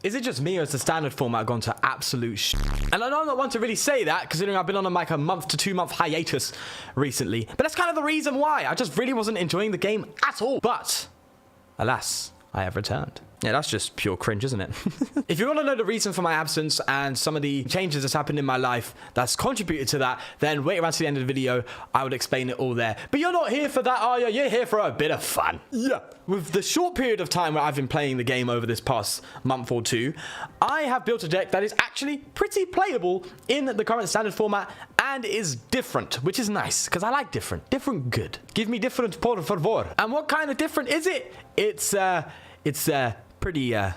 Is it just me or has the standard format gone to absolute shit? And I know I'm not one to really say that, considering I've been on like a month to 2 month hiatus recently. But that's kind of the reason why. I just really wasn't enjoying the game at all. But, alas, I have returned. Yeah, that's just pure cringe, isn't it? If you want to know the reason for my absence and some of the changes that's happened in my life that's contributed to that, then wait around to the end of the video. I would explain it all there. But you're not here for that, are you? You're here for a bit of fun. Yeah. With the short period of time where I've been playing the game over this past month or two, I have built a deck that is actually pretty playable in the current standard format and is different, which is nice because I like different. Different good. Give me different, por favor. And what kind of different is it? It's pretty, I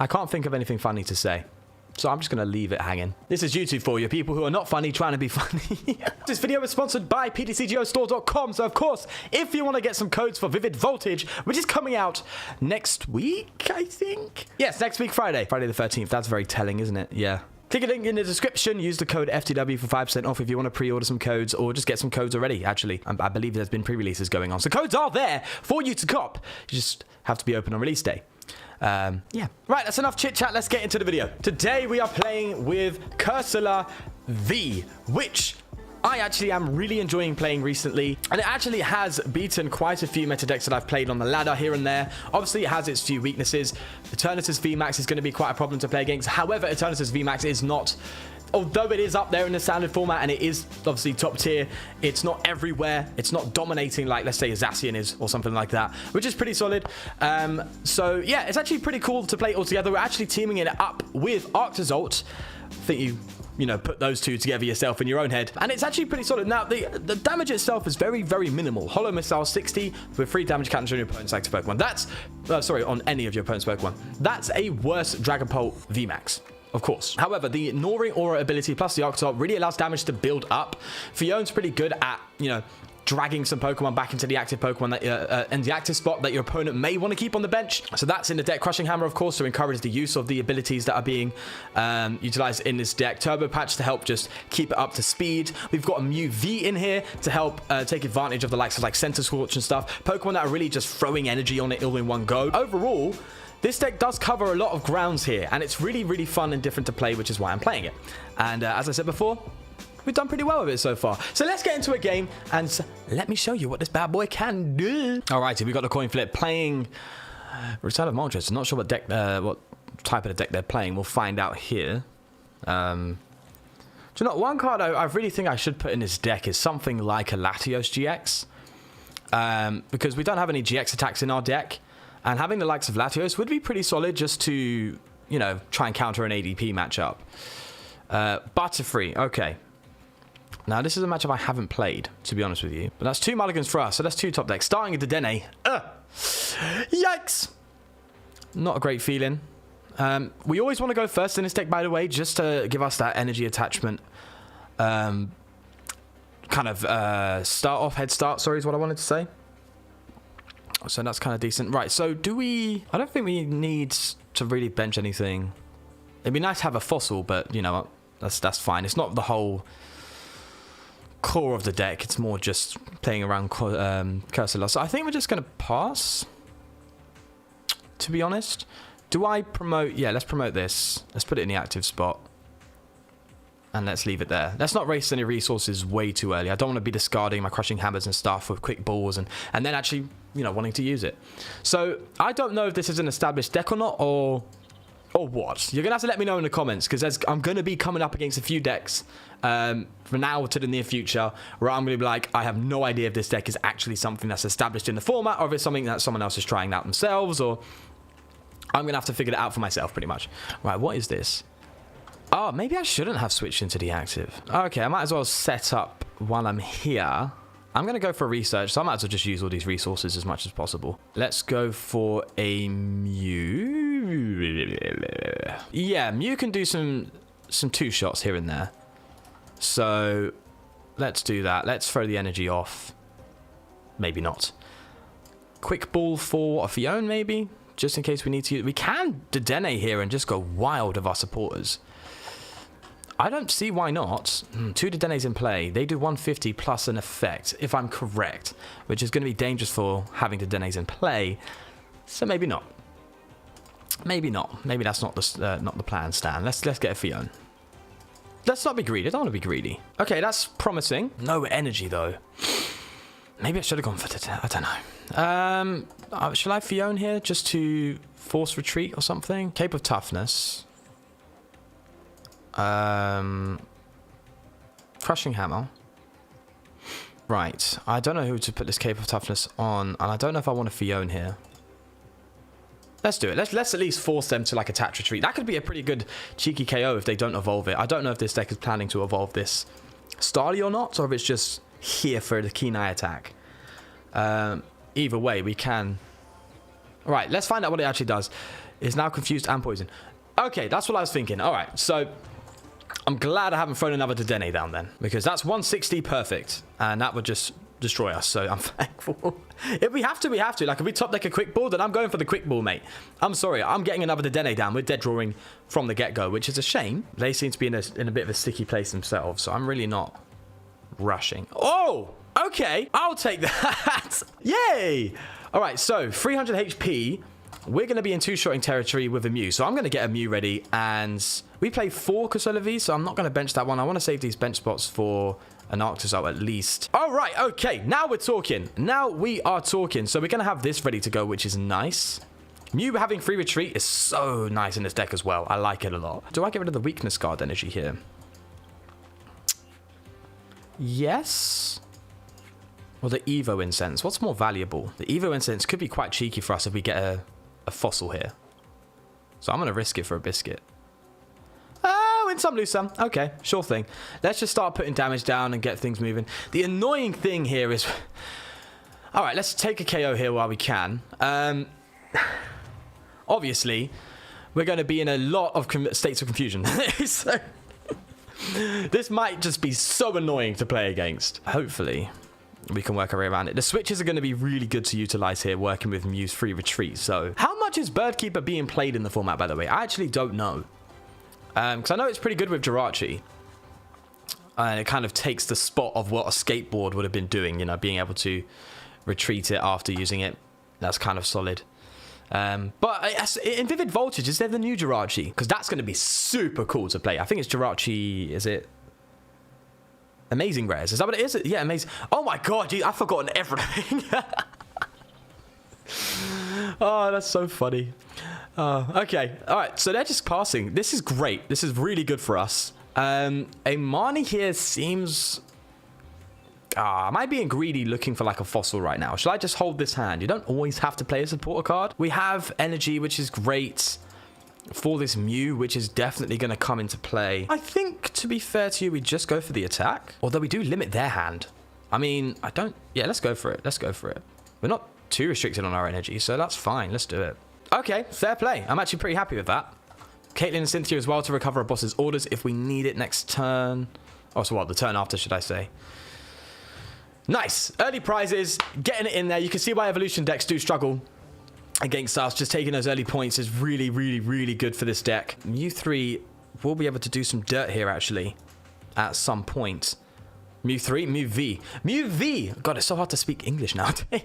can't think of anything funny to say. So I'm just going to leave it hanging. This is YouTube for you, people who are not funny trying to be funny. This video is sponsored by ptcgostore.com. So, of course, if you want to get some codes for Vivid Voltage, which is coming out next week, I think. Yes, next week, Friday. Friday the 13th. That's very telling, isn't it? Yeah. Click a link in the description. Use the code FTW for 5% off if you want to pre-order some codes or just get some codes already, actually. I believe there's been pre-releases going on. So codes are there for you to cop. You just have to be open on release day. Yeah. Right, that's enough chit-chat. Let's get into the video. Today, we are playing with Cursola V, which I actually am really enjoying playing recently, and it actually has beaten quite a few meta decks that I've played on the ladder here and there. Obviously, it has its few weaknesses. Eternatus VMAX is going to be quite a problem to play against. However, Eternatus VMAX is not, although it is up there in the standard format and it is obviously top tier, it's not everywhere. It's not dominating like, let's say, Zacian is or something like that, which is pretty solid. So, yeah, it's actually pretty cool to play all together. We're actually teaming it up with Arctozolt. I think you know, put those two together yourself in your own head. And it's actually pretty solid. Now, the damage itself is very, very minimal. Hollow Missile 60 with 3 damage counters on your opponent's active Pokemon. That's, sorry, on any of your opponent's Pokemon. That's a worse Dragapult VMAX. Of course. However, the Gnawing Aura ability plus the Arctozolt really allows damage to build up. Phione's pretty good at, you know, dragging some Pokemon back into the active Pokemon that in the active spot that your opponent may want to keep on the bench. So that's in the deck. Crushing Hammer, of course, to encourage the use of the abilities that are being utilized in this deck. Turbo Patch to help just keep it up to speed. We've got a Mew V in here to help take advantage of the likes of like Center Scorch and stuff. Pokemon that are really just throwing energy on it all in one go. Overall, this deck does cover a lot of grounds here, and it's really, really fun and different to play, which is why I'm playing it. And as I said before, we've done pretty well with it so far. So let's get into a game and let me show you what this bad boy can do. Alrighty, we got the coin flip playing Return of Moltres. I'm not sure what deck, what type of the deck they're playing. We'll find out here. Do you know, one card I really think I should put in this deck is something like a Latios GX. Because we don't have any GX attacks in our deck. And having the likes of Latios would be pretty solid just to, you know, try and counter an ADP matchup. Butterfree, okay. Now, this is a matchup I haven't played, to be honest with you. But that's 2 mulligans for us, so that's 2 top decks. Starting with Dedenne. Yikes! Not a great feeling. We always want to go first in this deck, by the way, just to give us that energy attachment. Kind of head start, sorry, is what I wanted to say. So that's kind of decent. Right, so do we... I don't think we need to really bench anything. It'd be nice to have a fossil, but, you know what? That's fine. It's not the whole core of the deck. It's more just playing around Cursola. So I think we're just going to pass, to be honest. Do I promote? Yeah, let's promote this. Let's put it in the active spot. And let's leave it there. Let's not waste any resources way too early. I don't want to be discarding my Crushing Hammers and stuff with quick balls and then actually, you know, wanting to use it. So I don't know if this is an established deck or not, or what. You're going to have to let me know in the comments, because I'm going to be coming up against a few decks from now to the near future where I'm going to be like, I have no idea if this deck is actually something that's established in the format or if it's something that someone else is trying out themselves, or I'm going to have to figure it out for myself pretty much. Right, what is this? Oh, maybe I shouldn't have switched into the active. Okay, I might as well set up while I'm here. I'm going to go for research, so I might as well just use all these resources as much as possible. Let's go for a Mew. Yeah, Mew can do some 2-shots here and there. So let's do that. Let's throw the energy off. Maybe not. Quick ball for a Phione, maybe? Just in case we need to. We can Dedenne here and just go wild of our supporters. I don't see why not. 2 Dedennes in play. They do 150 plus an effect, if I'm correct, which is going to be dangerous for having Dedennes in play. So maybe not. Maybe not. Maybe that's not the plan, Stan. Let's get a Phione. Let's not be greedy. I don't want to be greedy. Okay, that's promising. No energy, though. Maybe I should have gone for Dedenne. I don't know. Shall I Phione here just to force retreat or something? Cape of Toughness. Crushing Hammer. Right. I don't know who to put this Cape of Toughness on, and I don't know if I want to Phione here. Let's do it. Let's at least force them to like attack retreat. That could be a pretty good cheeky KO if they don't evolve it. I don't know if this deck is planning to evolve this Starly or not, or if it's just here for the Keen Eye attack. Either way, we can. All right, let's find out what it actually does. It's now confused and poison. Okay, that's what I was thinking. All right, so I'm glad I haven't thrown another Dedenne down then, because that's 160 perfect, and that would just destroy us, so I'm thankful. If we have to, we have to. Like, if we top deck a quick ball, then I'm going for the quick ball, mate. I'm sorry, I'm getting another Dedenne down. We're dead drawing from the get-go, which is a shame. They seem to be in a bit of a sticky place themselves, so I'm really not rushing. Oh, okay, I'll take that. Yay! All right, so 300 HP. We're going to be in two-shotting territory with a Mew, so I'm going to get a Mew ready, and we play 4 Cursola V, so I'm not going to bench that one. I want to save these bench spots for an Arctozolt at least. All right, okay, now we're talking. Now we are talking. So we're going to have this ready to go, which is nice. Mew having free retreat is so nice in this deck as well. I like it a lot. Do I get rid of the weakness guard energy here? Yes. Or the Evo Incense. What's more valuable? The Evo Incense could be quite cheeky for us if we get a fossil here. So I'm going to risk it for a biscuit. Win some, lose some. Okay, sure thing. Let's just start putting damage down and get things moving. The annoying thing here is... All right, let's take a KO here while we can. Obviously, we're going to be in a lot of states of confusion. So, this might just be so annoying to play against. Hopefully, we can work our way around it. The switches are going to be really good to utilize here, working with Mew's free retreat. So, how much is Birdkeeper being played in the format, by the way? I actually don't know. Because I know it's pretty good with Jirachi. And it kind of takes the spot of what a skateboard would have been doing, you know, being able to retreat it after using it. That's kind of solid. But in Vivid Voltage, is there the new Jirachi? Because that's going to be super cool to play. I think it's Jirachi, is it? Amazing Rares. Is that what it is? Yeah, amazing. Oh my god, geez, I've forgotten everything. Oh, that's so funny. Okay, all right, so they're just passing. This is great. This is really good for us. A Marnie here seems... am I being greedy looking for like a fossil right now? Should I just hold this hand? You don't always have to play a supporter card. We have energy, which is great for this Mew, which is definitely going to come into play. I think, to be fair to you, we just go for the attack. Although we do limit their hand. I mean, I don't... Yeah, let's go for it. Let's go for it. We're not too restricted on our energy, so that's fine. Let's do it. Okay, fair play. I'm actually pretty happy with that. Caitlin and Cynthia as well to recover a boss's orders if we need it next turn. Oh, so what? The turn after, should I say. Nice. Early prizes. Getting it in there. You can see why evolution decks do struggle against us. Just taking those early points is really, really, really good for this deck. Mew 3 will be able to do some dirt here, actually, at some point. Mew 3, Mew V. Mew V! God, it's so hard to speak English nowadays.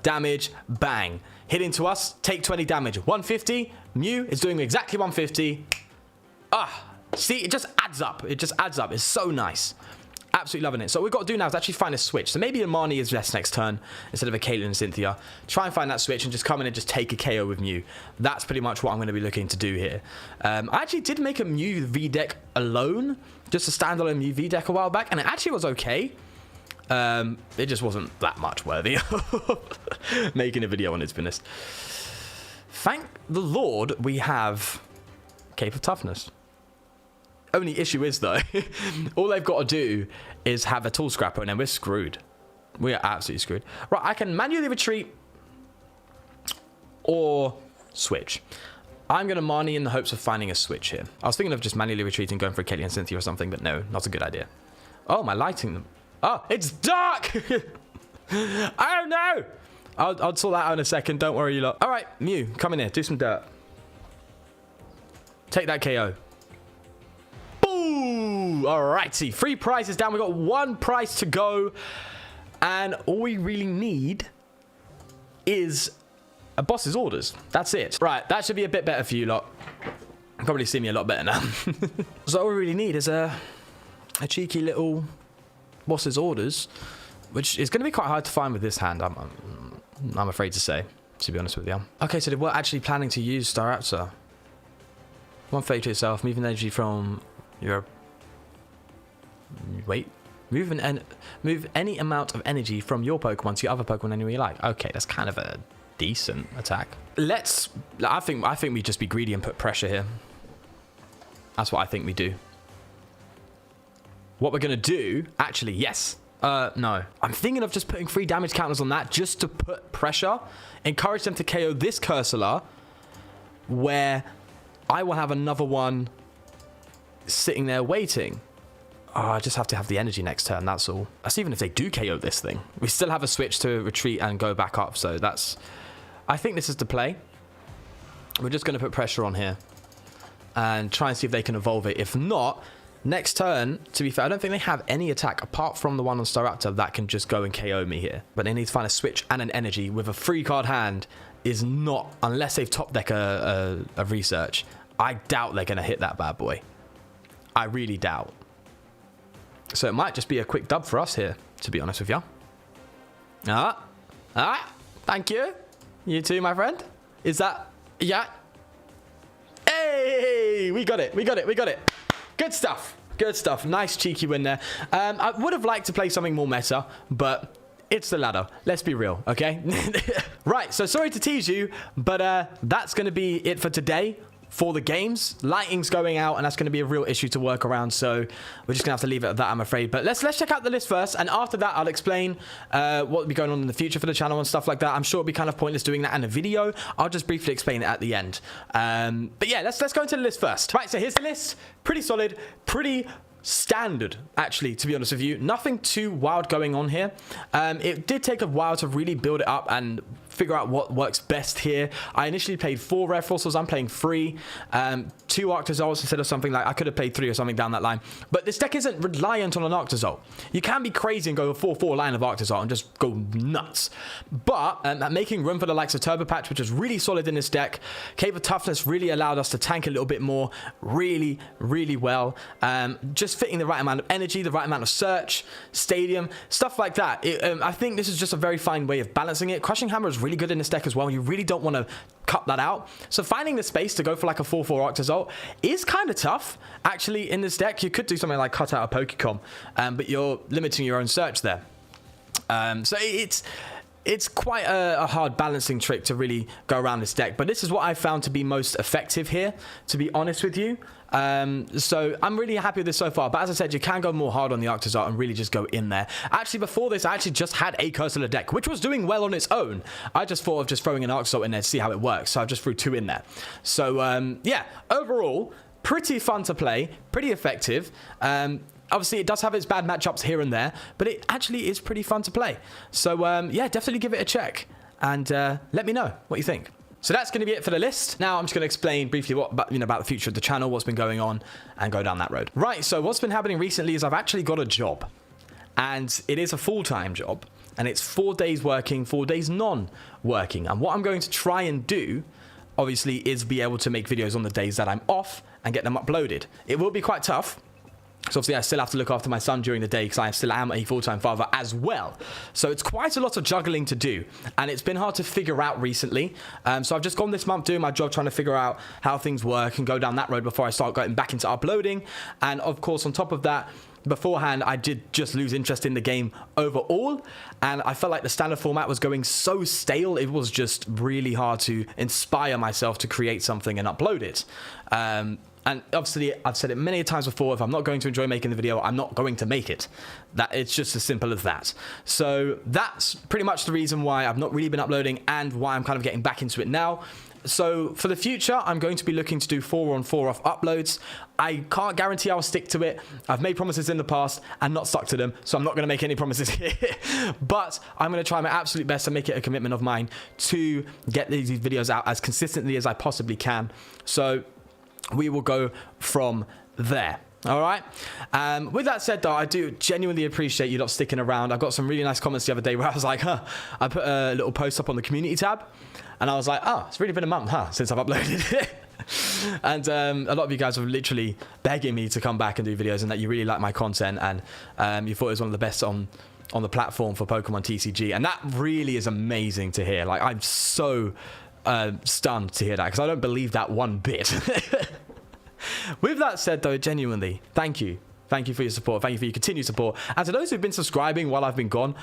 Damage, bang. Hit into us, take 20 damage. 150, Mew is doing exactly 150. See, it just adds up. It just adds up. It's so nice. Absolutely loving it. So what we've got to do now is actually find a switch. So maybe a Marnie is best next turn instead of a Caitlin and Cynthia. Try and find that switch and just come in and just take a KO with Mew. That's pretty much what I'm going to be looking to do here. I actually did make a Mew V deck alone, just a standalone Mew V deck a while back, and it actually was okay. It just wasn't that much worthy of making a video on it, to be honest. Thank the Lord we have Cape of Toughness. Only issue is, though, all they've got to do is have a tool scrapper, and then we're screwed. We are absolutely screwed. Right, I can manually retreat or switch. I'm going to Marnie in the hopes of finding a switch here. I was thinking of just manually retreating, going for a Caitlin and Cynthia or something, but no, not a good idea. Oh, my lighting... Oh, it's dark! Oh, no! I'll sort that out in a second. Don't worry, you lot. All right, Mew, come in here. Do some dirt. Take that KO. Boom! All righty. 3 prizes down. We've got 1 prize to go. And all we really need is a boss's orders. That's it. Right, that should be a bit better for you lot. Probably see me a lot better now. So all we really need is a cheeky little boss's orders, which is going to be quite hard to find with this hand, I'm afraid to say, to be honest with you. Okay, so they were actually planning to use Staraptor. One fake to yourself, moving energy from your... Wait. Move any amount of energy from your Pokemon to your other Pokemon anywhere you like. Okay, that's kind of a decent attack. I think we just be greedy and put pressure here. That's what I think we do. What we're going to do, actually, yes. No. I'm thinking of just putting 3 damage counters on that just to put pressure. Encourage them to KO this Cursola, where I will have another one sitting there waiting. Oh, I just have to have the energy next turn, that's all. That's even if they do KO this thing. We still have a switch to retreat and go back up, so that's... I think this is the play. We're just going to put pressure on here and try and see if they can evolve it. If not, next turn, to be fair, I don't think they have any attack apart from the one on Staraptor that can just go and KO me here. But they need to find a switch and an energy with a 3-card hand is not, unless they've top deck a research. I doubt they're going to hit that bad boy. I really doubt. So it might just be a quick dub for us here, to be honest with you. Thank you. You too, my friend. Is that... Yeah. Hey, we got it. We got it. We got it. Good stuff. Good stuff. Nice cheeky win there. I would have liked to play something more meta, but it's the ladder. Let's be real, okay? Right, so sorry to tease you, but that's going to be it for today. For the games, lighting's going out, and that's going to be a real issue to work around, so we're just gonna have to leave it at that, I'm afraid. But let's check out the list first, and after that I'll explain what will be going on in the future for the channel and stuff like that. I'm sure it'll be kind of pointless doing that in a video. I'll just briefly explain it at the end. But yeah, let's go into the list first. Right, so here's the list. Pretty solid, pretty standard, actually, to be honest with you. Nothing too wild going on here. It did take a while to really build it up and figure out what works best here. I initially played 4 Rare Fossils. I'm playing 3. 2 Arctozolts instead of something like... I could have played 3 or something down that line. But this deck isn't reliant on an Arctozolt. You can be crazy and go a 4-4 line of Arctozolt and just go nuts. But making room for the likes of Turbo Patch, which is really solid in this deck. Cape of Toughness really allowed us to tank a little bit more. Really, really well. Just fitting the right amount of energy, the right amount of search, stadium, stuff like that. I think this is just a very fine way of balancing it. Crushing Hammer is really good in this deck as well. You really don't want to cut that out. So finding the space to go for like a 4-4 Arctozolt is kind of tough. Actually, in this deck, you could do something like cut out a Pokémon, but you're limiting your own search there. So it's quite a hard balancing trick to really go around this deck. But this is what I found to be most effective here, to be honest with you. So I'm really happy with this so far. But as I said, you can go more hard on the Arctozolt and really just go in there. Actually, before this, I actually just had a Cursola deck, which was doing well on its own. I just thought of just throwing an Arctozolt in there to see how it works. So I just threw 2 in there. So, yeah, overall, pretty fun to play, pretty effective. Obviously, it does have its bad matchups here and there, but it actually is pretty fun to play. So, yeah, definitely give it a check. And let me know what you think. So that's going to be it for the list. Now I'm just going to explain briefly about the future of the channel, what's been going on, and go down that road. Right, so what's been happening recently is I've actually got a job. And it is a full-time job. And it's 4 days working, 4 days non-working. And what I'm going to try and do, obviously, is be able to make videos on the days that I'm off and get them uploaded. It will be quite tough. So obviously I still have to look after my son during the day because I still am a full-time father as well. So it's quite a lot of juggling to do. And it's been hard to figure out recently. So I've just gone this month doing my job, trying to figure out how things work and go down that road before I start getting back into uploading. And of course, on top of that, beforehand, I did just lose interest in the game overall. And I felt like the standard format was going so stale. It was just really hard to inspire myself to create something and upload it. And obviously, I've said it many times before, if I'm not going to enjoy making the video, I'm not going to make it. It's just as simple as that. So that's pretty much the reason why I've not really been uploading and why I'm kind of getting back into it now. So for the future, I'm going to be looking to do 4-on 4-off uploads. I can't guarantee I'll stick to it. I've made promises in the past and not stuck to them, so I'm not going to make any promises here. But I'm going to try my absolute best to make it a commitment of mine to get these videos out as consistently as I possibly can. So we will go from there. All right. With that said, though, I do genuinely appreciate you lot sticking around. I got some really nice comments the other day where I was like, I put a little post up on the community tab. And I was like, oh, it's really been a month, huh, since I've uploaded it. And a lot of you guys were literally begging me to come back and do videos, and that you really like my content, and you thought it was one of the best on the platform for Pokemon TCG. And that really is amazing to hear. Like, I'm so stunned to hear that, because I don't believe that one bit. With that said, though, genuinely, thank you. Thank you for your support. Thank you for your continued support. And to those who've been subscribing while I've been gone,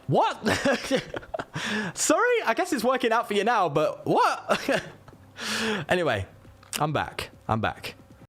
what? Sorry, I guess it's working out for you now, but what? Anyway, I'm back.